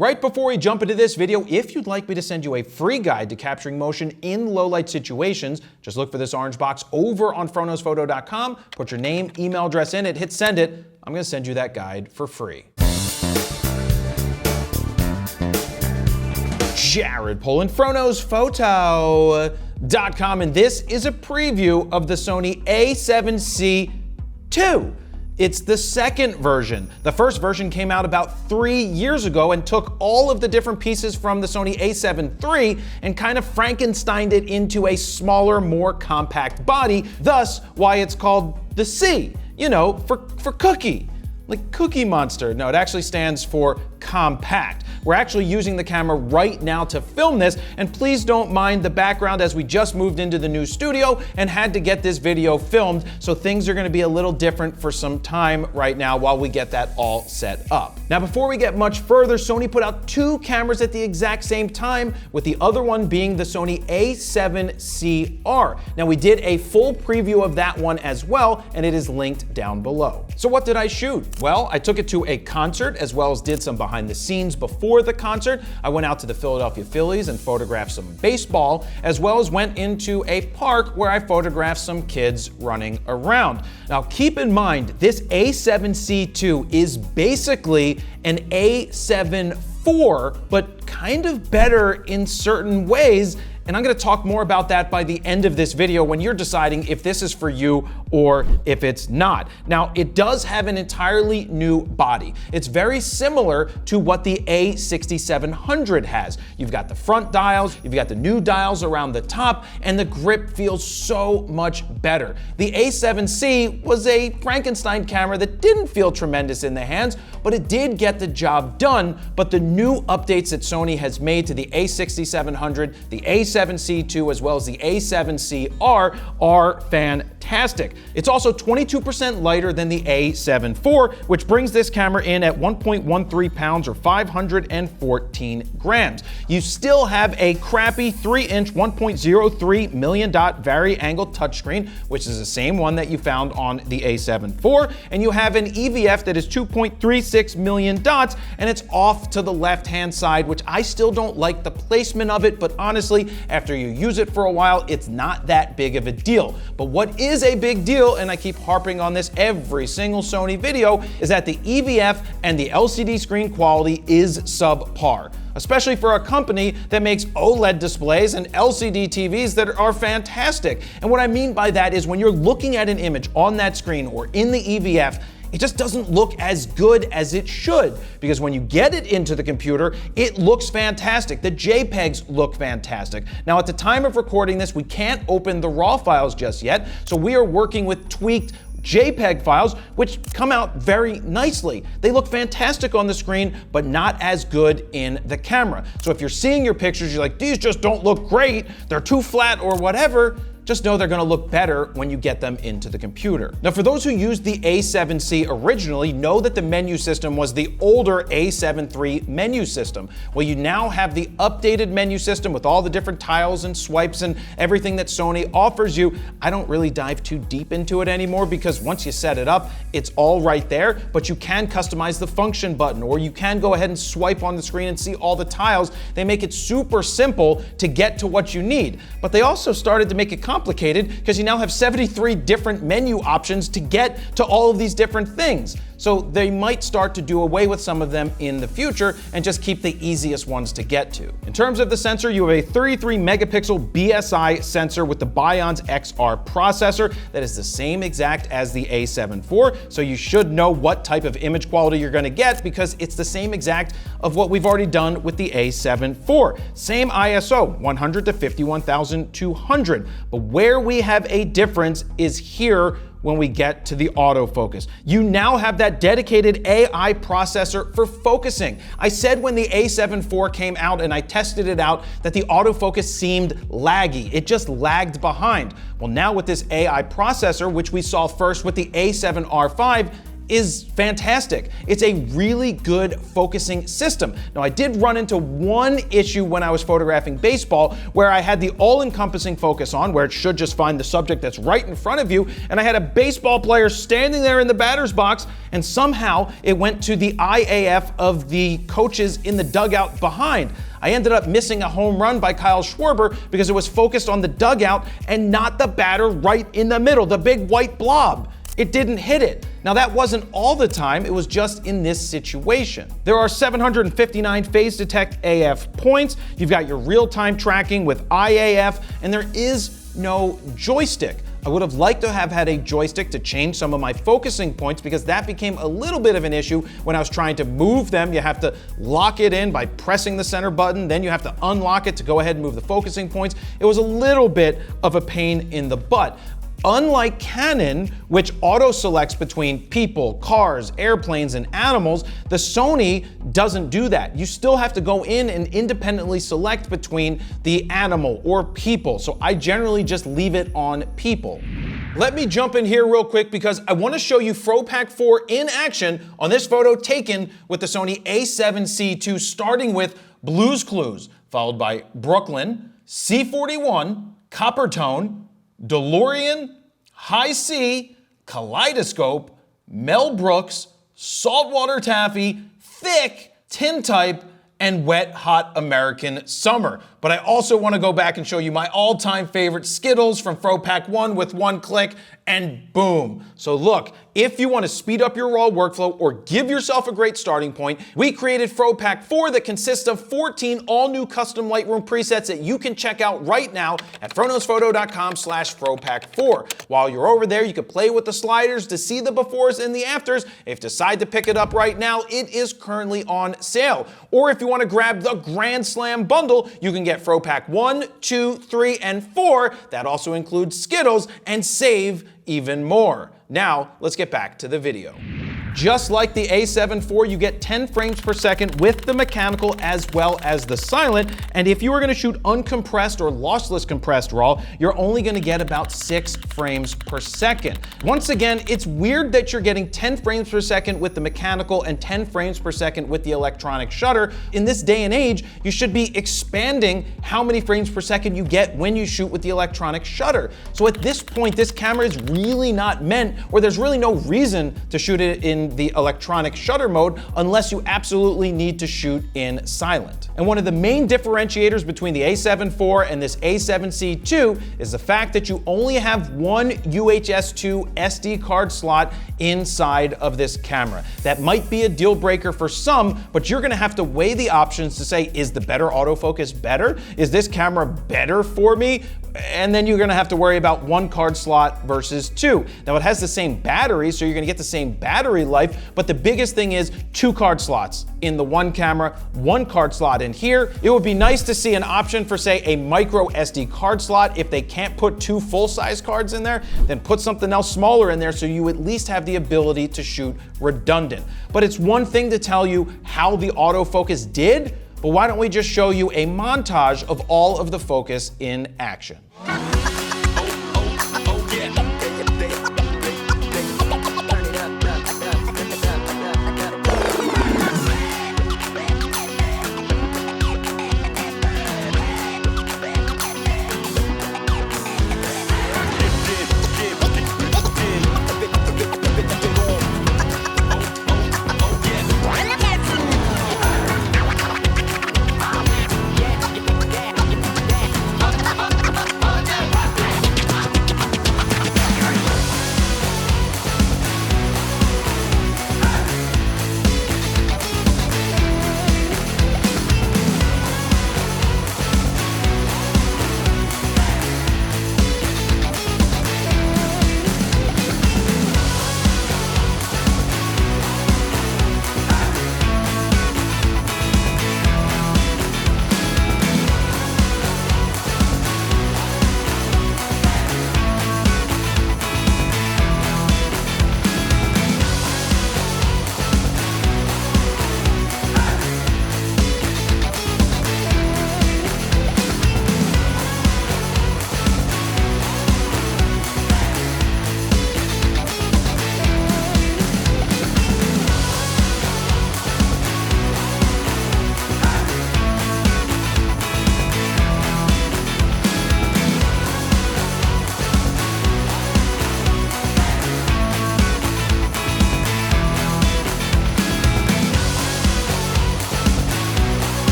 Right before we jump into this video, if you'd like me to send you a free guide to capturing motion in low light situations, just look for this orange box over on FroKnowsPhoto.com, put your name, email address in it, hit send it. I'm gonna send you that guide for free. Jared Polin, FroKnowsPhoto.com, and this is a preview of the Sony a7C II. It's the second version. The first version came out about 3 years ago and took all of the different pieces from the Sony a7 III and kind of Frankensteined it into a smaller, more compact body, thus why it's called the C, you know, for cookie. Like Cookie Monster. No, it actually stands for compact. We're actually using the camera right now to film this, and please don't mind the background as we just moved into the new studio and had to get this video filmed, so things are gonna be a little different for some time right now while we get that all set up. Now, before we get much further, Sony put out two cameras at the exact same time, with the other one being the Sony a7CR. Now, we did a full preview of that one as well, and it is linked down below. So what did I shoot? Well, I took it to a concert as well as did some behind the scenes before the concert. I went out to the Philadelphia Phillies and photographed some baseball, as well as went into a park where I photographed some kids running around. Now keep in mind, this a7C II is basically an a7 IV, but kind of better in certain ways. And I'm gonna talk more about that by the end of this video when you're deciding if this is for you or if it's not. Now, it does have an entirely new body. It's very similar to what the a6700 has. You've got the front dials, you've got the new dials around the top, and the grip feels so much better. The a7C was a Frankenstein camera that didn't feel tremendous in the hands, but it did get the job done. But the new updates that Sony has made to the a6700, the a7C II, as well as the a7CR are fantastic. It's also 22% lighter than the a7 IV, which brings this camera in at 1.13 pounds or 514 grams. You still have a crappy 3-inch 1.03 million dot vari-angle touchscreen, which is the same one that you found on the a7 IV, and you have an EVF that is 2.36 million dots, and it's off to the left-hand side, which I still don't like the placement of it, but honestly, after you use it for a while, it's not that big of a deal. But what is a big deal, and I keep harping on this every single Sony video, is that the EVF and the LCD screen quality is subpar, especially for a company that makes OLED displays and LCD TVs that are fantastic. And what I mean by that is when you're looking at an image on that screen or in the EVF, it just doesn't look as good as it should, because when you get it into the computer, it looks fantastic. The JPEGs look fantastic. Now, at the time of recording this, we can't open the RAW files just yet, so we are working with tweaked JPEG files, which come out very nicely. They look fantastic on the screen, but not as good in the camera. So if you're seeing your pictures, you're like, these just don't look great, they're too flat or whatever, just know they're gonna look better when you get them into the computer. Now, for those who used the a7C originally, know that the menu system was the older a7 III menu system. Well, you now have the updated menu system with all the different tiles and swipes and everything that Sony offers you. I don't really dive too deep into it anymore because once you set it up, it's all right there, but you can customize the function button, or you can go ahead and swipe on the screen and see all the tiles. They make it super simple to get to what you need, but they also started to make it complicated because you now have 73 different menu options to get to all of these different things. So they might start to do away with some of them in the future and just keep the easiest ones to get to. In terms of the sensor, you have a 33 megapixel BSI sensor with the Bionz XR processor that is the same exact as the a7 IV, so you should know what type of image quality you're gonna get because it's the same exact of what we've already done with the a7 IV. Same ISO, 100 to 51,200, but where we have a difference is here when we get to the autofocus. You now have that dedicated AI processor for focusing. I said when the a7 IV came out and I tested it out that the autofocus seemed laggy. It just lagged behind. Well, now with this AI processor, which we saw first with the a7 R5, is fantastic. It's a really good focusing system. Now, I did run into one issue when I was photographing baseball where I had the all-encompassing focus on, where it should just find the subject that's right in front of you, and I had a baseball player standing there in the batter's box, and somehow it went to the IAF of the coaches in the dugout behind. I ended up missing a home run by Kyle Schwarber because it was focused on the dugout and not the batter right in the middle, the big white blob. It didn't hit it. Now, that wasn't all the time, it was just in this situation. There are 759 phase detect AF points. You've got your real-time tracking with IAF, and there is no joystick. I would have liked to have had a joystick to change some of my focusing points because that became a little bit of an issue when I was trying to move them. You have to lock it in by pressing the center button, then you have to unlock it to go ahead and move the focusing points. It was a little bit of a pain in the butt. Unlike Canon, which auto-selects between people, cars, airplanes, and animals, the Sony doesn't do that. You still have to go in and independently select between the animal or people. So I generally just leave it on people. Let me jump in here real quick because I want to show you FroPak 4 in action on this photo taken with the Sony a7C II, starting with Blue's Clues, followed by Brooklyn, C41, Coppertone, DeLorean, High C, Kaleidoscope, Mel Brooks, Saltwater Taffy, Thick, Tintype, and Wet Hot American Summer. But I also want to go back and show you my all-time favorite Skittles from FroPak 1 with one click, and boom. So look, if you want to speed up your raw workflow or give yourself a great starting point, we created FroPak 4 that consists of 14 all-new custom Lightroom presets that you can check out right now at FroKnowsPhoto.com/FroPak4. While you're over there, you can play with the sliders to see the befores and the afters. If you decide to pick it up right now, it is currently on sale. Or if you want to grab the Grand Slam bundle, you can get FroPak 1, 2, 3, and 4. That also includes Skittles, and save even more. Now, let's get back to the video. Just like the a7 IV, you get 10 frames per second with the mechanical as well as the silent, and if you were gonna shoot uncompressed or lossless compressed RAW, you're only gonna get about 6 frames per second. Once again, it's weird that you're getting 10 frames per second with the mechanical and 10 frames per second with the electronic shutter. In this day and age, you should be expanding how many frames per second you get when you shoot with the electronic shutter. So at this point, this camera is really not meant, or there's really no reason to shoot it in the electronic shutter mode unless you absolutely need to shoot in silent. And one of the main differentiators between the a7 IV and this a7C II is the fact that you only have one UHS-2 SD card slot inside of this camera. That might be a deal breaker for some, but you're gonna have to weigh the options to say, is the better autofocus better? Is this camera better for me? And then you're gonna have to worry about one card slot versus two. Now it has the same battery, so you're gonna get the same battery life, but the biggest thing is 2 card slots in the one camera, 1 card slot in here. It would be nice to see an option for, say, a micro SD card slot. If they can't put 2 full-size cards in there, then put something else smaller in there so you at least have the ability to shoot redundant. But it's one thing to tell you how the autofocus did, but why don't we just show you a montage of all of the focus in action.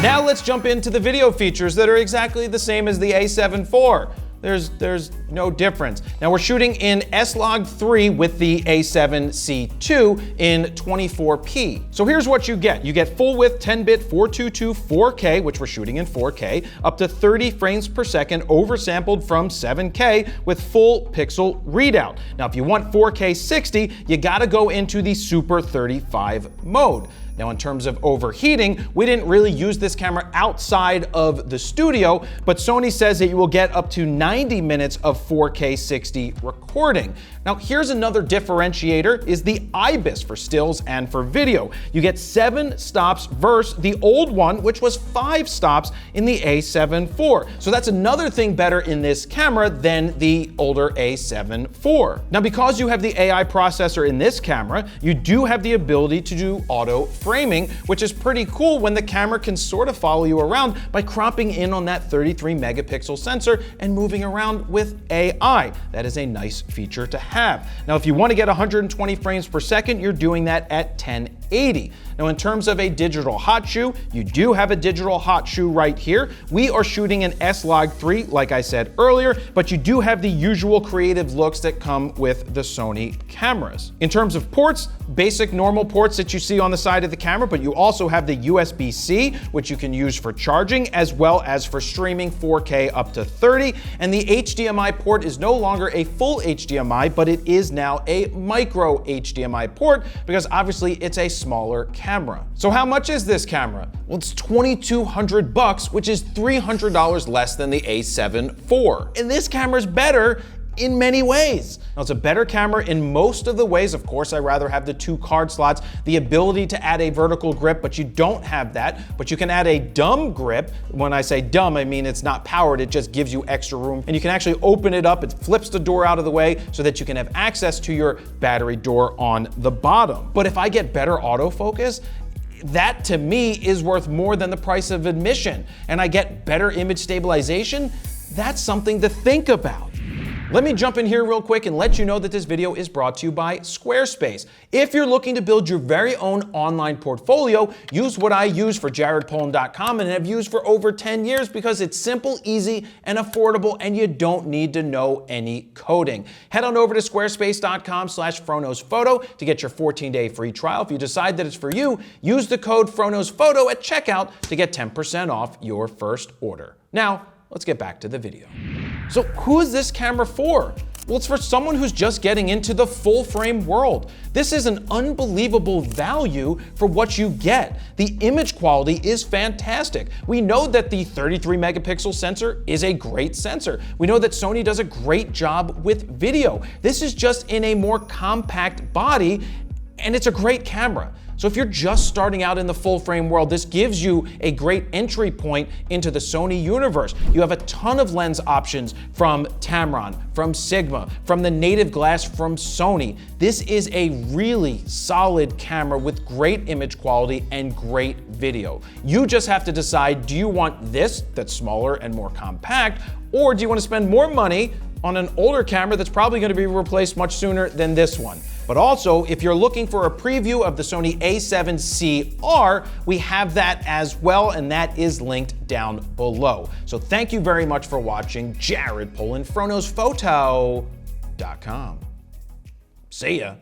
Now let's jump into the video features that are exactly the same as the A7 IV. There's no difference. Now we're shooting in S-Log3 with the A7C II in 24p. So here's what you get. You get full width 10-bit 422 4K, which we're shooting in 4K, up to 30 frames per second, oversampled from 7K with full pixel readout. Now if you want 4K 60, you gotta go into the Super 35 mode. Now in terms of overheating, we didn't really use this camera outside of the studio, but Sony says that you will get up to 90 minutes of 4K 60 recording. Now here's another differentiator, is the IBIS for stills and for video. You get 7 stops versus the old one, which was 5 stops in the A7 IV. So that's another thing better in this camera than the older A7 IV. Now because you have the AI processor in this camera, you do have the ability to do auto framing, which is pretty cool when the camera can sort of follow you around by cropping in on that 33 megapixel sensor and moving around with AI. That is a nice feature to have. Now, if you want to get 120 frames per second, you're doing that at 1080. Now, in terms of a digital hot shoe, you do have a digital hot shoe right here. We are shooting an S-Log3, like I said earlier, but you do have the usual creative looks that come with the Sony cameras. In terms of ports, basic normal ports that you see on the side of the camera, but you also have the USB-C, which you can use for charging, as well as for streaming 4K up to 30. And the HDMI port is no longer a full HDMI, but it is now a micro HDMI port, because obviously it's a smaller camera. So how much is this camera? Well, it's $2,200, which is $300 less than the A7 IV. And this camera's better in many ways. Now, it's a better camera in most of the ways. Of course, I rather have the 2 card slots, the ability to add a vertical grip, but you don't have that. But you can add a dumb grip. When I say dumb, I mean it's not powered, it just gives you extra room. And you can actually open it up, it flips the door out of the way so that you can have access to your battery door on the bottom. But if I get better autofocus, that to me is worth more than the price of admission. And I get better image stabilization, that's something to think about. Let me jump in here real quick and let you know that this video is brought to you by Squarespace. If you're looking to build your very own online portfolio, use what I use for jaredpolin.com and have used for over 10 years because it's simple, easy, and affordable, and you don't need to know any coding. Head on over to squarespace.com/FroKnowsPhoto to get your 14-day free trial. If you decide that it's for you, use the code FroKnowsPhoto at checkout to get 10% off your first order. Now, let's get back to the video. So who is this camera for? Well, it's for someone who's just getting into the full frame world. This is an unbelievable value for what you get. The image quality is fantastic. We know that the 33 megapixel sensor is a great sensor. We know that Sony does a great job with video. This is just in a more compact body, and it's a great camera. So if you're just starting out in the full frame world, this gives you a great entry point into the Sony universe. You have a ton of lens options from Tamron, from Sigma, from the native glass from Sony. This is a really solid camera with great image quality and great video. You just have to decide, do you want this that's smaller and more compact, or do you want to spend more money on an older camera that's probably going to be replaced much sooner than this one? But also, if you're looking for a preview of the Sony a7C-R, we have that as well, and that is linked down below. So thank you very much for watching. Jared Polin, FroKnowsPhoto.com. See ya.